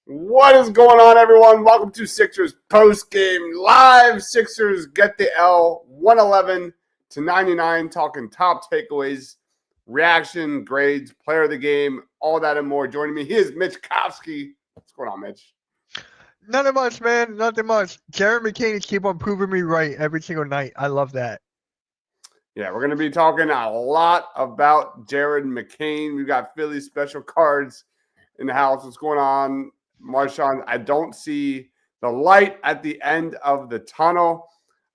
What is going on, everyone? Welcome to Sixers Postgame Live. Sixers get the L 111-99, talking top takeaways, reaction, grades, player of the game, all that and more. Joining me, he is Mitch Kowski. What's going on, Mitch? Nothing much, man. Nothing much. Jared McCain keep on proving me right every single night. I love that. Yeah, we're going to be talking a lot about Jared McCain. We've got Philly special cards in the house. What's going on, Marshawn? I don't see the light at the end of the tunnel.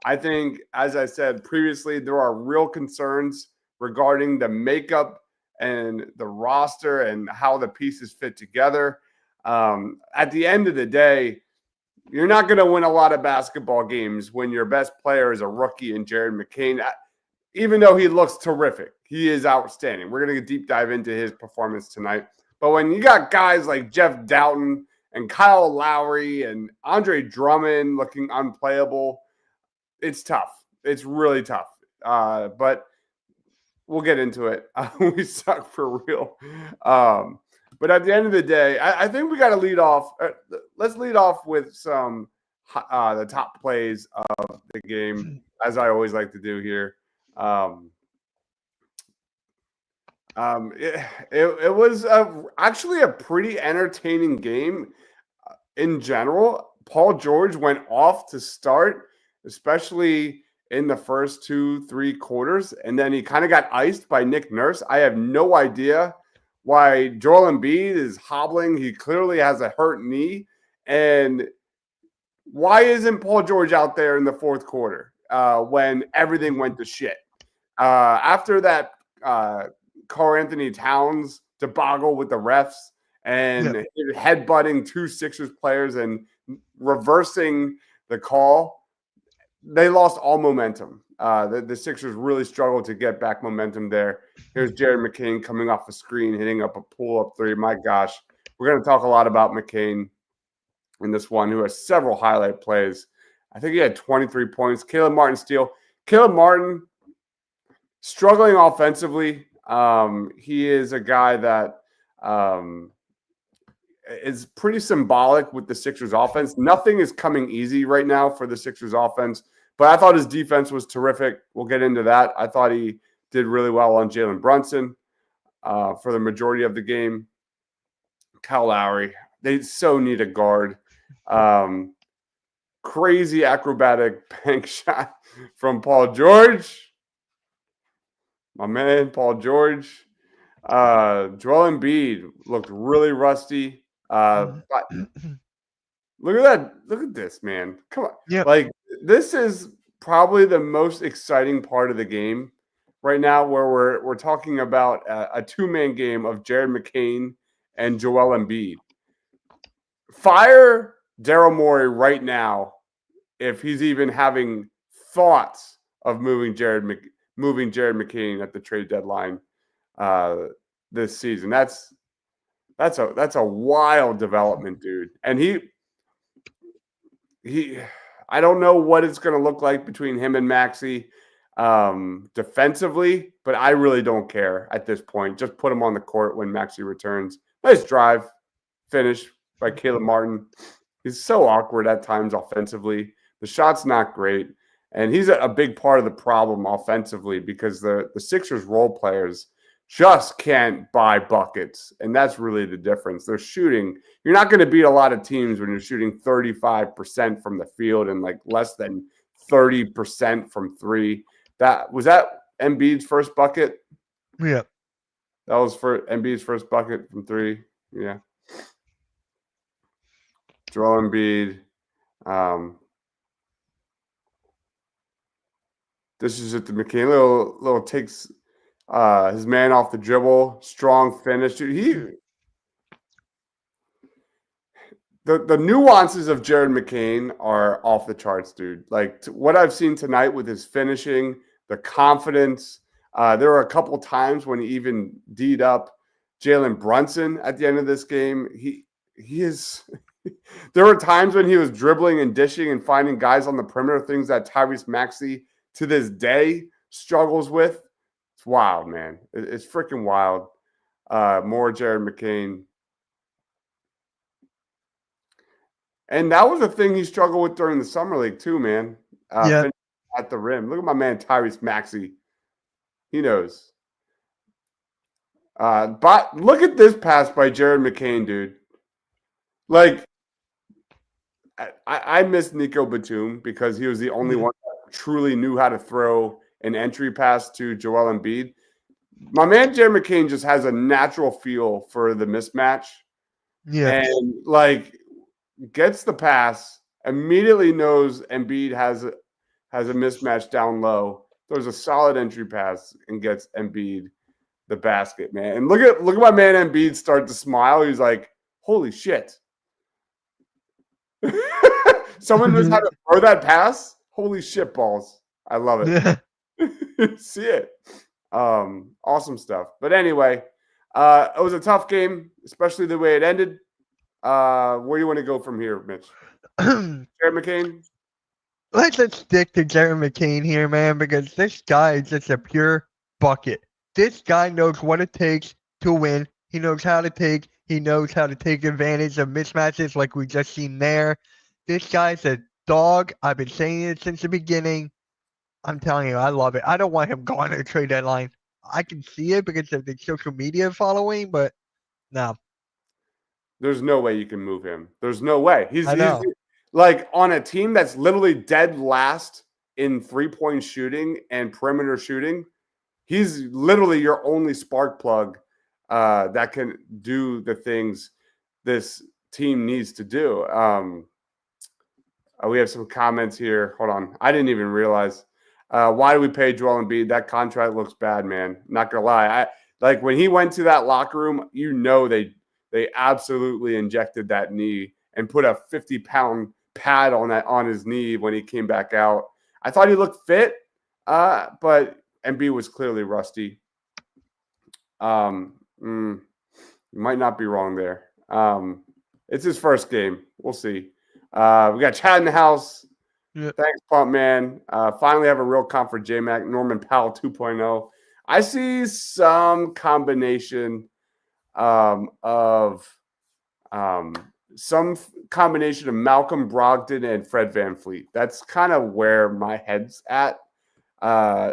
I think, as I said previously, there are real concerns regarding the makeup and the roster and how the pieces fit together. At the end of the day, you're not going to win a lot of basketball games when your best player is a rookie in Jared McCain. Even though he looks terrific, he is outstanding. We're going to deep dive into his performance tonight. But when you got guys like Jeff Doughton and Kyle Lowry and Andre Drummond looking unplayable, it's tough. It's really tough. But we'll get into it. We suck for real. But at the end of the day, I think we got to lead off. Let's lead off with some the top plays of the game, as I always like to do here. It was actually a pretty entertaining game in general. Paul George went off to start, especially in the first 2-3 quarters, and then he kind of got iced by Nick Nurse. I have no idea why Joel Embiid is hobbling. He clearly has a hurt knee, and why isn't Paul George out there in the fourth quarter when everything went to shit? After that Karl Anthony Towns debacle with the refs and headbutting two Sixers players and reversing the call, they lost all momentum. The Sixers really struggled to get back momentum there. Here's Jared McCain coming off the screen, hitting up a pull-up three. My gosh, we're going to talk a lot about McCain in this one, who has several highlight plays. I think he had 23 points. Caleb Martin steal. Caleb Martin struggling offensively. He is a guy that is pretty symbolic with the Sixers offense. Nothing is coming easy right now for the Sixers offense, but I thought his defense was terrific. We'll get into that. I thought he did really well on Jalen Brunson for the majority of the game. Kyle Lowry, they so need a guard. Crazy acrobatic bank shot from Paul George. My man, Paul George. Joel Embiid looked really rusty. But look at that. Look at this, man. Come on. Yep. Like, this is probably the most exciting part of the game right now, where we're talking about a two-man game of Jared McCain and Joel Embiid. Fire Daryl Morey right now if he's even having thoughts of moving Jared McCain at the trade deadline this season. That's a wild development, dude. And he I don't know what it's going to look like between him and Maxey defensively, but I really don't care at this point. Just put him on the court when Maxey returns. Nice drive finish by Caleb Martin. He's so awkward at times offensively. The shot's not great. And he's a big part of the problem offensively because the Sixers role players just can't buy buckets. And that's really the difference. They're shooting. You're not going to beat a lot of teams when you're shooting 35% from the field and like less than 30% from three. Was that Embiid's first bucket? Yeah. That was for Embiid's first bucket from three. Yeah. Joel Embiid. This is at the McCain. Little takes his man off the dribble. Strong finish. Dude, the nuances of Jared McCain are off the charts, dude. Like what I've seen tonight with his finishing, the confidence. There were a couple times when he even D'd up Jalen Brunson at the end of this game. He is. There were times when he was dribbling and dishing and finding guys on the perimeter, things that Tyrese Maxey to this day struggles with. It's wild, man. It's freaking wild. More Jared McCain. And that was a thing he struggled with during the summer league too, man. Yeah. Finishing at the rim. Look at my man Tyrese Maxey. He knows. But look at this pass by Jared McCain, dude. Like, I miss Nico Batum because he was the only one that truly knew how to throw an entry pass to Joel Embiid. My man Jared McCain just has a natural feel for the mismatch. Yeah. And like gets the pass, immediately knows Embiid has a mismatch down low. Throws a solid entry pass and gets Embiid the basket, man. And look at my man Embiid start to smile. He's like, "Holy shit!" Someone knows how to throw that pass. Holy shit balls! I love it. See it. Awesome stuff. But anyway, it was a tough game, especially the way it ended. Where do you want to go from here, Mitch? Jared McCain? Let's just stick to Jared McCain here, man, because this guy is just a pure bucket. This guy knows what it takes to win. He knows how to take advantage of mismatches like we just seen there. This guy's a dog. I've been saying it since the beginning. I'm telling you, I love it. I don't want him gone at the trade deadline. I can see it because of the social media following, but no. There's no way you can move him. There's no way. He's like on a team that's literally dead last in 3-point shooting and perimeter shooting. He's literally your only spark plug that can do the things this team needs to do. We have some comments here. Hold on. I didn't even realize. Why do we pay Joel Embiid? That contract looks bad, man. Not gonna lie. Like when he went to that locker room, you know they absolutely injected that knee and put a 50-pound pad on his knee when he came back out. I thought he looked fit, but Embiid was clearly rusty. You might not be wrong there. It's his first game. We'll see. We got Chad in the house. Yep. Thanks, Pump Man. Finally have a real comp for J-Mac. Norman Powell 2.0. I see some combination of Malcolm Brogdon and Fred VanVleet. That's kind of where my head's at.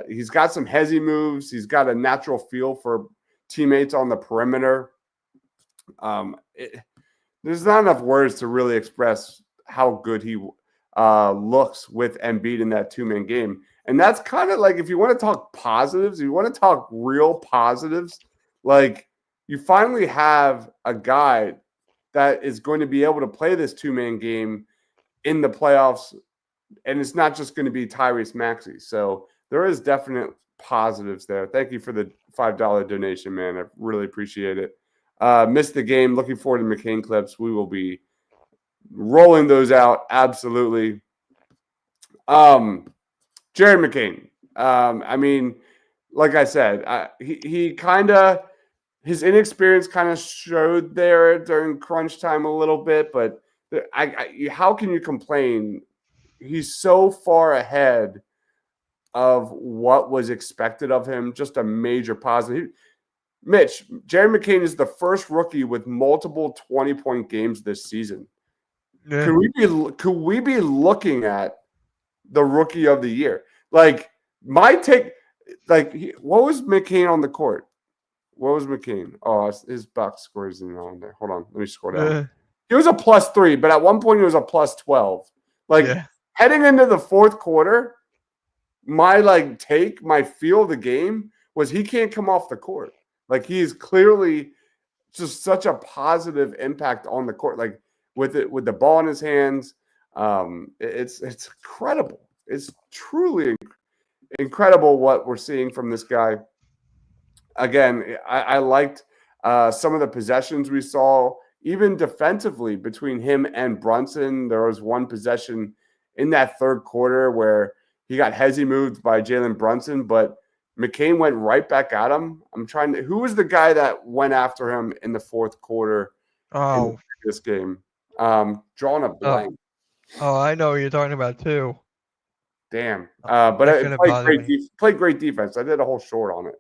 He's got some hezzy moves. He's got a natural feel for teammates on the perimeter. There's not enough words to really express how good he looks with Embiid in that two-man game. And that's kind of like, if you want to talk positives, you want to talk real positives, like you finally have a guy that is going to be able to play this two-man game in the playoffs, and it's not just going to be Tyrese Maxey. So there is definite positives there. Thank you for the $5 donation, man. I really appreciate it. Missed the game. Looking forward to McCain clips. We will be rolling those out. Absolutely. Jared McCain. I mean, like I said, he kind of, his inexperience kind of showed there during crunch time a little bit, but how can you complain? He's so far ahead of what was expected of him. Just a major positive. Mitch, Jared McCain is the first rookie with multiple 20-point games this season. Yeah. Could we be looking at the rookie of the year? Like my take, like what was McCain on the court? What was McCain? Oh, his box score isn't on there. Hold on, let me scroll down. He was a +3, but at one point he was a +12. Like heading into the fourth quarter, my feel of the game was he can't come off the court. Like he's clearly just such a positive impact on the court. Like with the ball in his hands, it's incredible. It's truly incredible what we're seeing from this guy. Again, I liked some of the possessions we saw, even defensively between him and Brunson. There was one possession in that third quarter where he got hezzy moved by Jalen Brunson, but McCain went right back at him. Who was the guy that went after him in the fourth quarter in this game? Drawing a blank. Oh, I know what you're talking about too. Damn. But I played great defense. I did a whole short on it.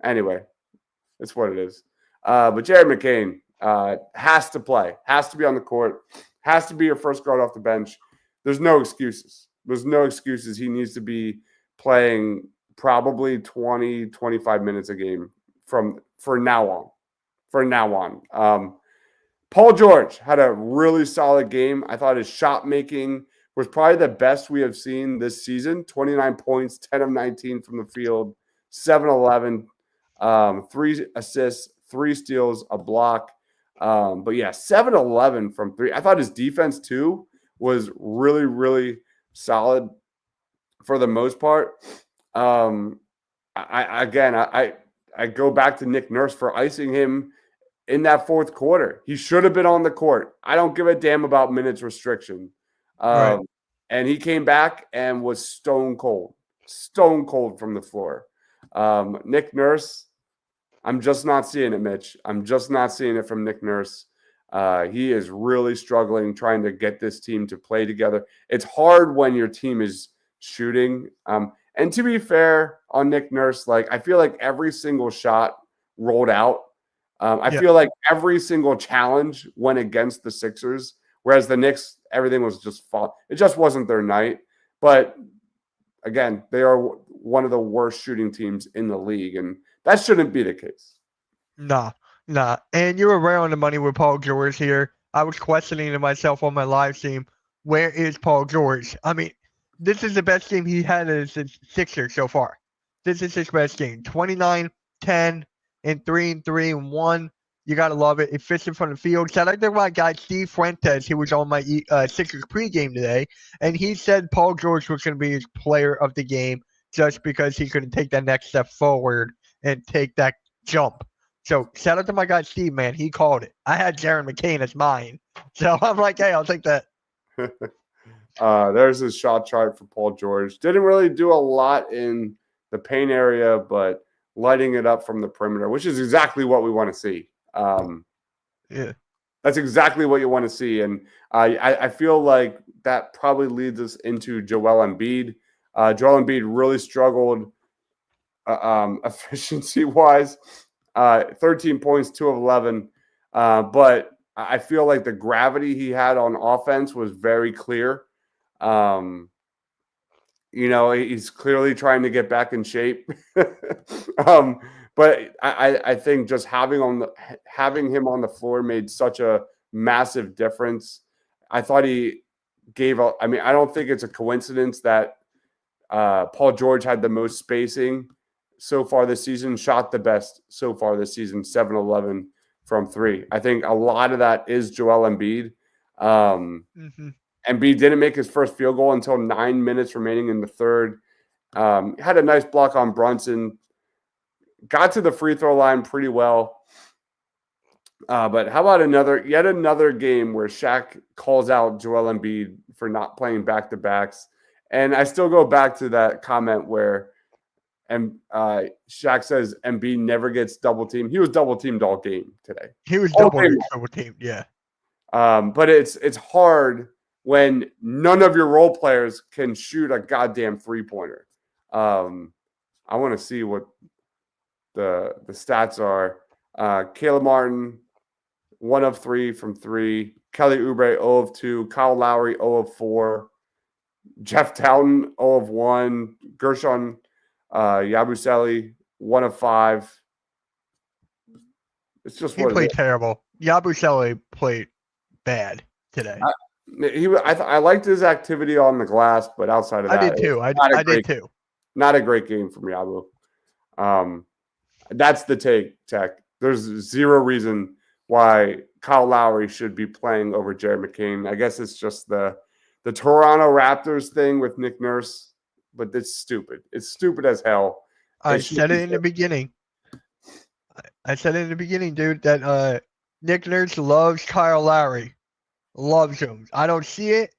Anyway, that's what it is. But Jared McCain has to play, has to be on the court, has to be your first guard off the bench. There's no excuses. There's no excuses. He needs to be playing probably 20, 25 minutes a game for now on. Paul George had a really solid game. I thought his shot making was probably the best we have seen this season. 29 points, 10 of 19 from the field, 7-11, 3 assists, 3 steals, a block. But yeah, 7-11 from 3. I thought his defense too was really, really solid for the most part. I go back to Nick Nurse for icing him in that fourth quarter. He should have been on the court. I don't give a damn about minutes restriction. Right. And he came back and was stone cold from the floor. Nick Nurse, I'm just not seeing it, Mitch. I'm just not seeing it from Nick Nurse. He is really struggling trying to get this team to play together. It's hard when your team is shooting. And to be fair on Nick Nurse, like I feel like every single shot rolled out. I feel like every single challenge went against the Sixers, whereas the Knicks, everything was just fall. It just wasn't their night. But again, they are one of the worst shooting teams in the league, and that shouldn't be the case. Nah. And you were right on the money with Paul George here. I was questioning to myself on my live stream, where is Paul George? I mean, this is the best game he had as a Sixer so far. This is his best game. 29, 10, and 3 and 3 and 1. You got to love it. Efficient from the field. Shout out to my guy, Steve Fuentes. He was on my Sixers pregame today, and he said Paul George was going to be his player of the game just because he couldn't take that next step forward and take that jump. So shout out to my guy, Steve, man. He called it. I had Jaron McCain as mine. So I'm like, hey, I'll take that. There's his shot chart for Paul George. Didn't really do a lot in the paint area, but lighting it up from the perimeter, which is exactly what we want to see. Yeah. That's exactly what you want to see. And I feel like that probably leads us into Joel Embiid. Joel Embiid really struggled efficiency-wise. 13 points, 2 of 11. But I feel like the gravity he had on offense was very clear. He's clearly trying to get back in shape. But I think just having him on the floor made such a massive difference. I thought he gave – I don't think it's a coincidence that Paul George had the most spacing so far this season, shot the best so far this season, 7-11 from 3. I think a lot of that is Joel Embiid. Embiid didn't make his first field goal until 9 minutes remaining in the third. Had a nice block on Brunson. Got to the free throw line pretty well. But how about yet another game where Shaq calls out Joel Embiid for not playing back-to-backs. And I still go back to that comment where Shaq says Embiid never gets double-teamed. He was double-teamed all game today. He was double-teamed, yeah. But it's hard when none of your role players can shoot a goddamn three-pointer. I want to see what the stats are. Caleb Martin, 1 of 3 from 3. Kelly Oubre, 0 of 2. Kyle Lowry, 0 of 4. Jeff Towton, 0 of 1. Gershon Yabusele, 1 of 5. It's just he played terrible. Yabusele played bad today. I liked his activity on the glass, but outside of that, I did too. I did too. Not a great game from Yabu. That's the take, Tech. There's zero reason why Kyle Lowry should be playing over Jared McCain. I guess it's just the Toronto Raptors thing with Nick Nurse, but it's stupid. It's stupid as hell. I said it in the beginning. I said it in the beginning, dude, that Nick Nurse loves Kyle Lowry. Loves him. I don't see it.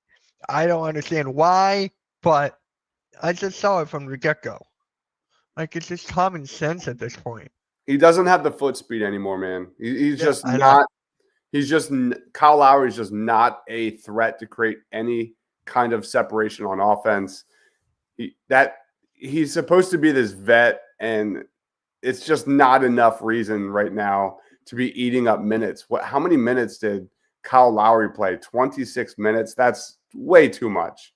I don't understand why, but I just saw it from the get-go. Like, it's just common sense at this point. He doesn't have the foot speed anymore, man. He's just not. Kyle Lowry is just not a threat to create any kind of separation on offense. He's supposed to be this vet, and it's just not enough reason right now to be eating up minutes. How many minutes did Kyle Lowry play, 26 minutes. That's way too much.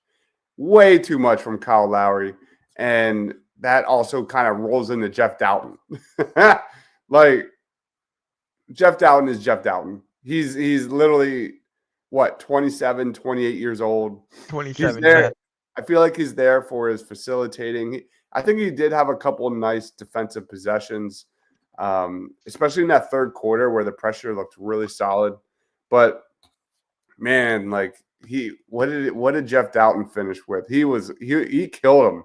Way too much from Kyle Lowry. And that also kind of rolls into Jeff Doughton. Like, Jeff Doughton is Jeff Doughton. He's literally, what, 27, 28 years old. 27. He's there. Yeah. I feel like he's there for his facilitating. I think he did have a couple of nice defensive possessions, especially in that third quarter where the pressure looked really solid. But man, like what did Jeff Doughton finish with? He killed him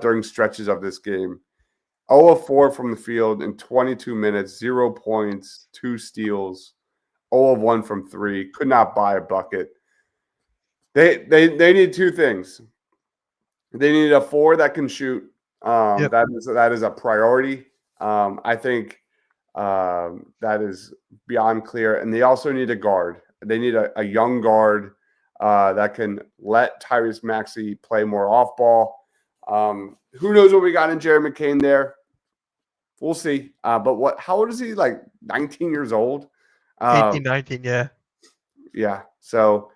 during stretches of this game. 0 of 4 from the field in 22 minutes, 0 points, 2 steals, 0 of 1 from 3. Could not buy a bucket. They need two things. They need a 4 that can shoot. Yep. That is a priority. I think that is beyond clear. And they also need a guard. They need a young guard that can let Tyrese Maxey play more off ball. Who knows what we got in Jared McCain there? We'll see. But how old is he? Like 19 years old? 18, 19, yeah. Yeah. So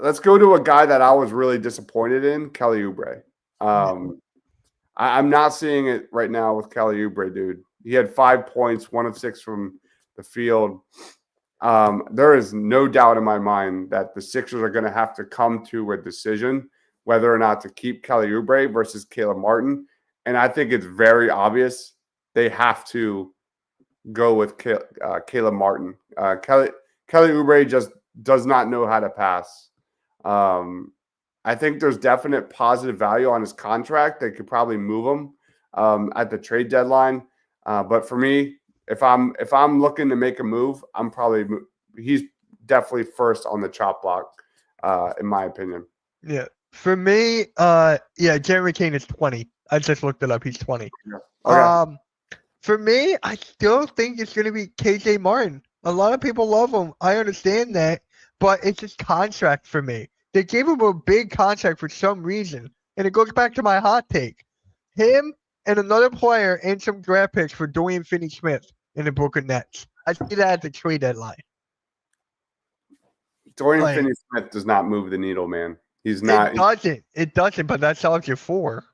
let's go to a guy that I was really disappointed in, Kelly Oubre. I'm not seeing it right now with Kelly Oubre, dude. He had 5 points, 1 of 6 from the field. There is no doubt in my mind that the Sixers are going to have to come to a decision whether or not to keep Kelly Oubre versus Caleb Martin. And I think it's very obvious they have to go with Caleb Martin. Kelly Oubre just does not know how to pass. I think there's definite positive value on his contract. They could probably move him at the trade deadline. But for me, if I'm looking to make a move, he's definitely first on the chop block, in my opinion. Yeah. For me, Jeremy Kane is 20. I just looked it up. He's 20. Yeah. Okay. For me, I still think it's going to be KJ Martin. A lot of people love him. I understand that, but it's his contract for me. They gave him a big contract for some reason, and it goes back to my hot take. Him and another player and some draft picks for Dorian Finney-Smith in the Brooklyn Nets. I see that at the trade deadline. Dorian Finney-Smith does not move the needle, man. He's not. It doesn't, but that's all you're for.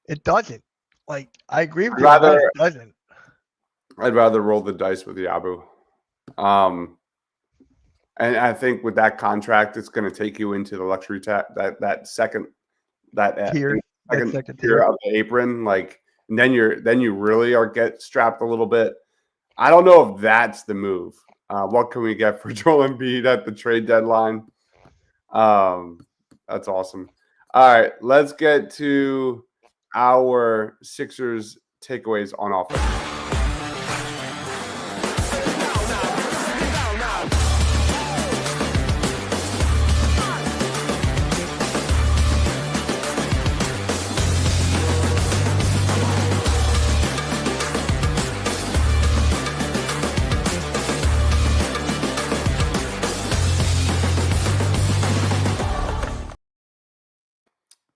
It doesn't. Like, I agree with you. It doesn't. I'd rather roll the dice with Yabu. And I think with that contract, it's going to take you into the luxury that second tier of the apron. Like, and then you really get strapped a little bit. I don't know if that's the move. What can we get for Joel Embiid at the trade deadline? That's awesome. All right, let's get to our Sixers takeaways on offense.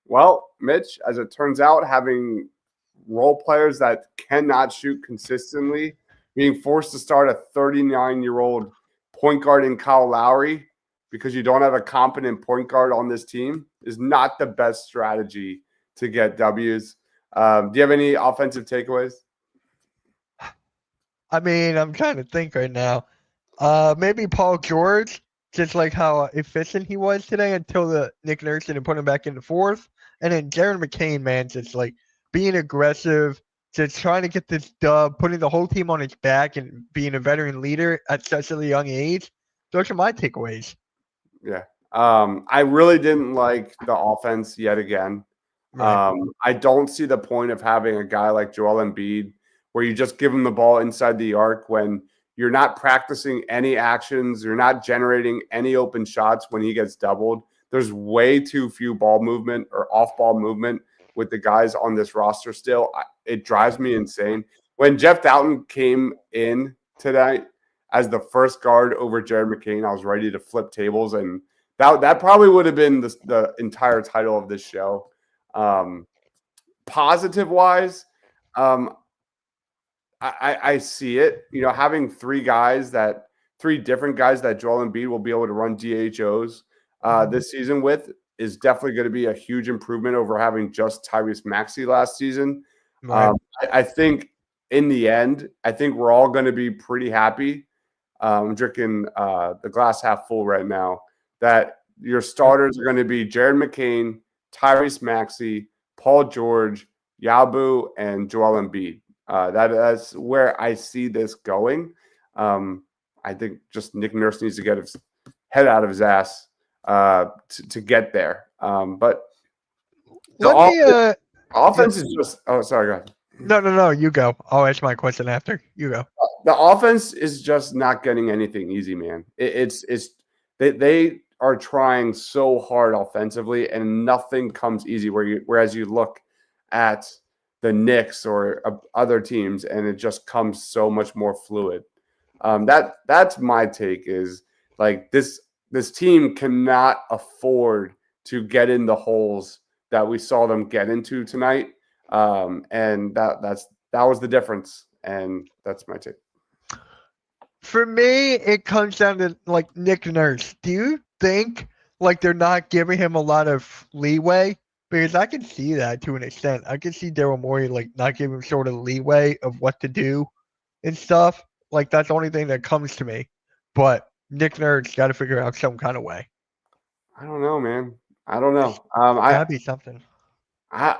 Well, Mitch, as it turns out, having role players that cannot shoot consistently, being forced to start a 39-year-old point guard in Kyle Lowry because you don't have a competent point guard on this team is not the best strategy to get W's. Do you have any offensive takeaways? I mean, I'm trying to think right now. Maybe Paul George, just like how efficient he was today until the Nick Nurse didn't put him back in the fourth. And then Jared McCain, man, just like being aggressive, just trying to get this dub, putting the whole team on his back and being a veteran leader at such a young age. Those are my takeaways. Yeah. I really didn't like the offense yet again. Right. I don't see the point of having a guy like Joel Embiid where you just give him the ball inside the arc when you're not practicing any actions, you're not generating any open shots when he gets doubled. There's way too few ball movement or off-ball movement with the guys on this roster still. It drives me insane. When Jeff Doughton came in tonight as the first guard over Jared McCain, I was ready to flip tables, and that probably would have been the entire title of this show. Positive-wise, I see it. Having three different guys that Joel Embiid will be able to run DHOs this season with is definitely going to be a huge improvement over having just Tyrese Maxey last season. Right. I think in the end, I think we're all going to be pretty happy. I'm drinking the glass half full right now, that your starters are going to be Jared McCain, Tyrese Maxey, Paul George, Yabu, and Joel Embiid. That's where I see this going. I think just Nick Nurse needs to get his head out of his ass to get there. But the offense is just – oh, sorry, go ahead. No. You go. I'll ask my question after. You go. The offense is just not getting anything easy, man. They are trying so hard offensively, and nothing comes easy. Whereas you look at the Knicks or other teams, and it just comes so much more fluid. That's my take. Is like this team cannot afford to get in the holes that we saw them get into tonight, and that was the difference, and that's my take. For me, it comes down to like Nick Nurse. Do you think like they're not giving him a lot of leeway? Because I can see that to an extent. I can see Daryl Morey like not giving him sort of leeway of what to do and stuff. Like that's the only thing that comes to me. But Nick Nurse got to figure out some kind of way. I don't know, man. I don't know. Gotta be something. I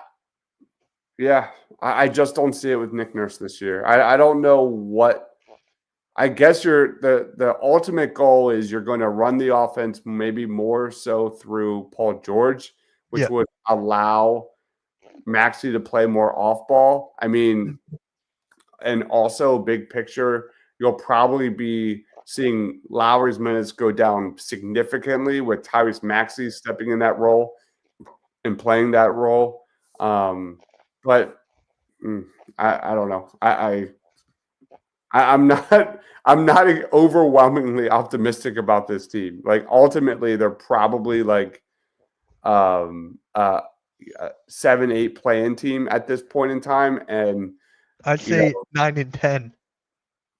just don't see it with Nick Nurse this year. I don't know what. I guess the ultimate goal is you're going to run the offense maybe more so through Paul George, which would allow Maxey to play more off ball. I mean, and also big picture, you'll probably be seeing Lowry's minutes go down significantly with Tyrese Maxey stepping in that role and playing that role. But I don't know. I'm not overwhelmingly optimistic about this team. Like ultimately, they're probably like 7-8 play-in team at this point in time, and I'd say 9 and 10.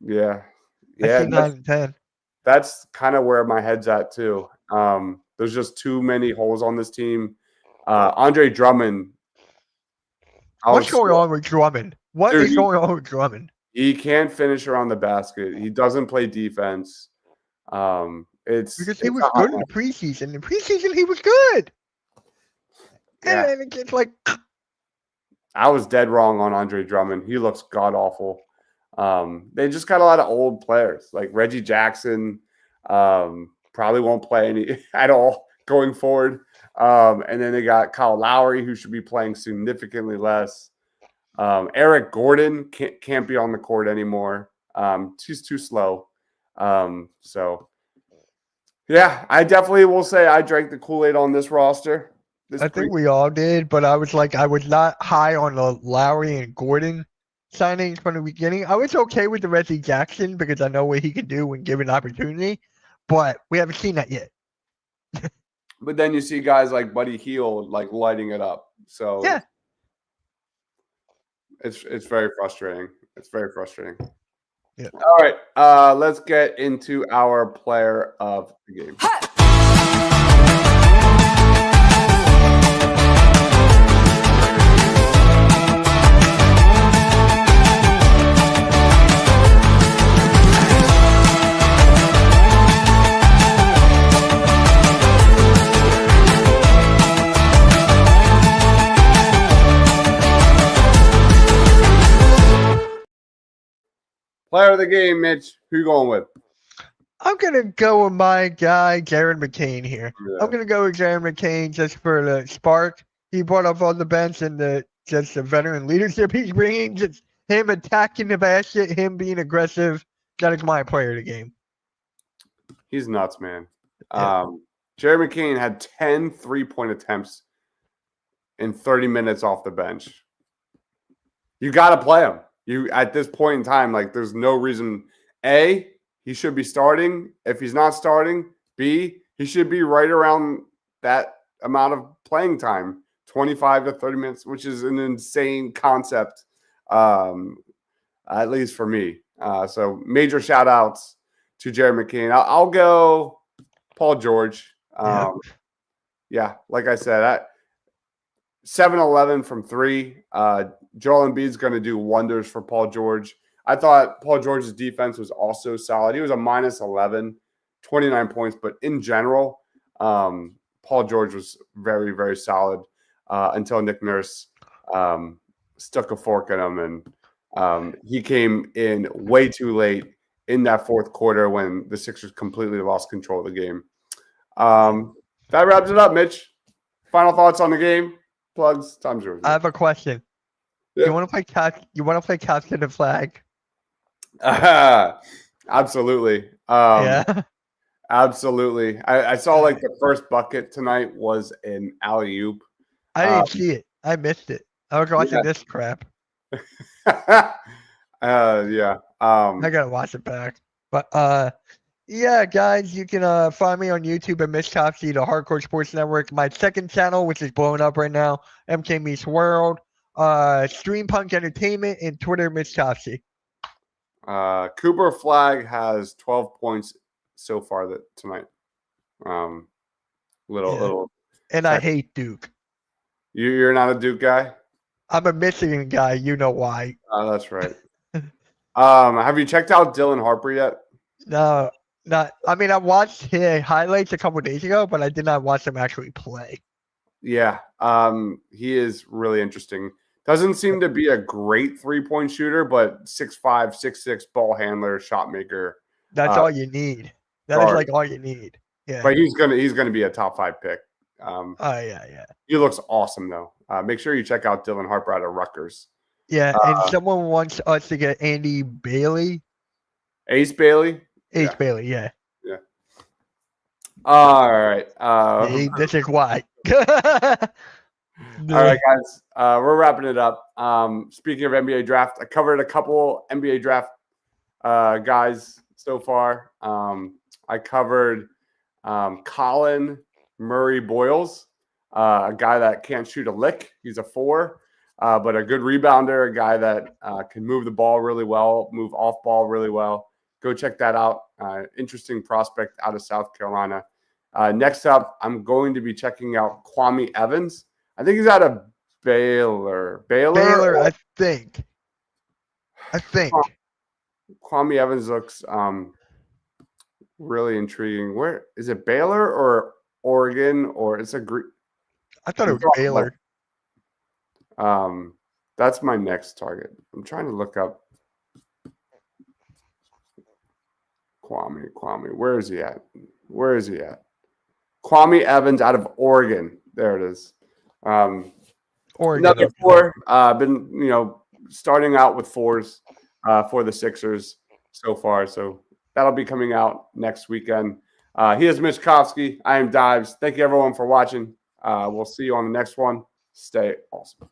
Yeah, I'd say 9 and 10. That's kind of where my head's at too. There's just too many holes on this team. Andre Drummond. What's going on with Drummond? What is going on with Drummond? He can't finish around the basket. He doesn't play defense. Because he was good in the preseason. In the preseason, he was good. Yeah. And it's like I was dead wrong on Andre Drummond. He looks god awful. They just got a lot of old players like Reggie Jackson. Probably won't play any at all going forward. And then they got Kyle Lowry, who should be playing significantly less. Eric Gordon can't be on the court anymore. He's too slow. So yeah, I definitely will say I drank the Kool-Aid on this roster. I think we all did, but I was not high on the Lowry and Gordon signings from the beginning. I was okay with the Reggie Jackson because I know what he can do when given opportunity, but we haven't seen that yet. But then you see guys like Buddy Hield like lighting it up. So yeah. It's very frustrating. It's very frustrating. Yeah. All right. Let's get into our player of the game. Player of the game, Mitch. Who you going with? I'm going to go with my guy, Jared McCain here. Yeah. I'm going to go with Jared McCain just for the spark he brought up on the bench and just the veteran leadership he's bringing. Just him attacking the basket, him being aggressive. That is my player of the game. He's nuts, man. Yeah. Jared McCain had 10 3-point attempts in 30 minutes off the bench. You got to play him. You at this point in time, like there's no reason. A, he should be starting. If he's not starting, B, he should be right around that amount of playing time, 25 to 30 minutes, which is an insane concept. at least for me. So major shout outs to Jerry McCain. I'll go Paul George. Yeah, like I said, 7-11 from 3. Joel Embiid's going to do wonders for Paul George. I thought Paul George's defense was also solid. He was a minus 11, 29 points. But in general, Paul George was very, very solid until Nick Nurse stuck a fork in him. And he came in way too late in that fourth quarter when the Sixers completely lost control of the game. That wraps it up, Mitch. Final thoughts on the game? Plugs, time's yours. I have a question. Yeah. You want to play capture the flag? Absolutely. Yeah. Absolutely. I saw like the first bucket tonight was an alley-oop. I didn't see it. I missed it. I was watching this crap. Yeah. I gotta watch it back. But yeah, guys, you can find me on YouTube at Mitch Topsy, the Hardcore Sports Network. My second channel, which is blowing up right now, MK Meets World, Stream Punk Entertainment, and Twitter, Mitch Topsy. Cooper Flag has 12 points so far tonight. Little. And I hate Duke. You're not a Duke guy? I'm a Michigan guy. You know why? Oh, that's right. Have you checked out Dylan Harper yet? No, not. I mean, I watched his highlights a couple of days ago, but I did not watch him actually play. Yeah, he is really interesting. Doesn't seem to be a great three-point shooter, but 6'5", 6'6", ball handler, shot maker. That's all you need. That is like all you need. Yeah. But he's gonna be a top 5 pick. Yeah. He looks awesome though. Make sure you check out Dylan Harper out of Rutgers. Yeah, and someone wants us to get Andy Bailey. Ace Bailey? Bailey, yeah. Yeah. All right. This is why. All right, guys. We're wrapping it up. Speaking of NBA draft, I covered a couple NBA draft guys so far. I covered Colin Murray Boyles, a guy that can't shoot a lick. He's a 4. But a good rebounder, a guy that can move the ball really well, move off ball really well. Go check that out. Interesting prospect out of South Carolina. Next up, I'm going to be checking out Kwame Evans. I think he's out of Baylor. Baylor, I think. Kwame Evans looks really intriguing. Where is it? Baylor or Oregon? Or it's a I thought it was Baylor. That's my next target. I'm trying to look up Kwame. Where is he at? Kwame Evans out of Oregon. There it is. Oregon. Another 4. Been starting out with 4s for the Sixers so far. So that'll be coming out next weekend. He is Mitch Kofsky. I am Dives. Thank you everyone for watching. We'll see you on the next one. Stay awesome.